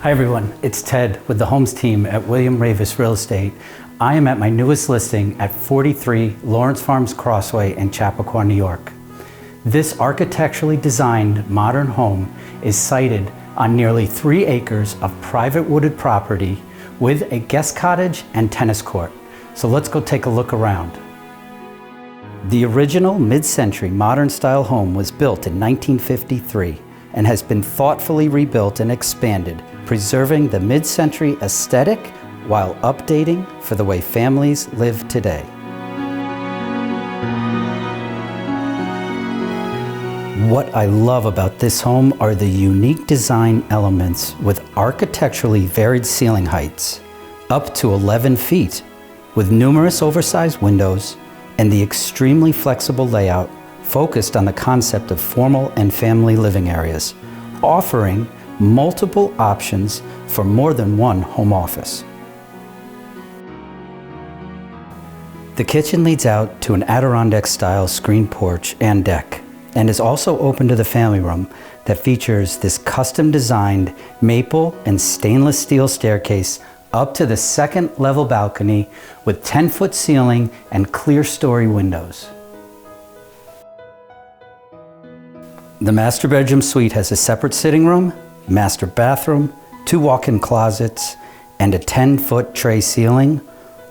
Hi everyone, it's Ted with the Homes team at Raveis Real Estate. I am at my newest listing at 43 Lawrence Farms Crossway in Chappaqua, New York. This architecturally designed modern home is sited on nearly 3 acres of private wooded property with a guest cottage and tennis court. So let's go take a look around. The original mid-century modern style home was built in 1953 and has been thoughtfully rebuilt and expanded, preserving the mid-century aesthetic while updating for the way families live today. What I love about this home are the unique design elements with architecturally varied ceiling heights, up to 11 feet, with numerous oversized windows and the extremely flexible layout focused on the concept of formal and family living areas, offering multiple options for more than one home office. The kitchen leads out to an Adirondack style screen porch and deck, and is also open to the family room that features this custom designed maple and stainless steel staircase up to the second level balcony with 10-foot ceiling and clerestory windows. The master bedroom suite has a separate sitting room, master bathroom, 2 walk-in closets, and a 10-foot tray ceiling.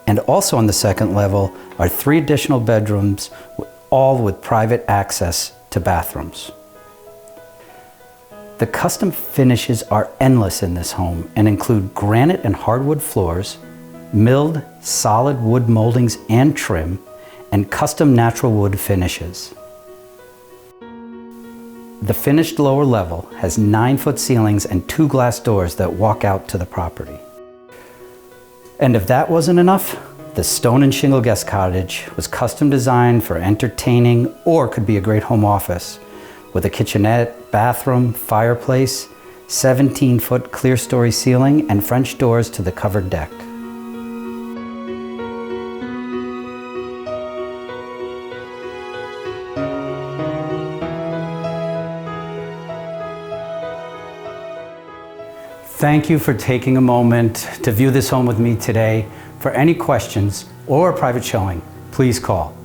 And also on the second level are 3 additional bedrooms, all with private access to bathrooms. The custom finishes are endless in this home and include granite and hardwood floors, milled solid wood moldings and trim, and custom natural wood finishes. The finished lower level has 9-foot ceilings and 2 glass doors that walk out to the property. And if that wasn't enough, the stone and shingle guest cottage was custom designed for entertaining or could be a great home office with a kitchenette, bathroom, fireplace, 17-foot clerestory ceiling, and French doors to the covered deck. Thank you for taking a moment to view this home with me today. For any questions or a private showing, please call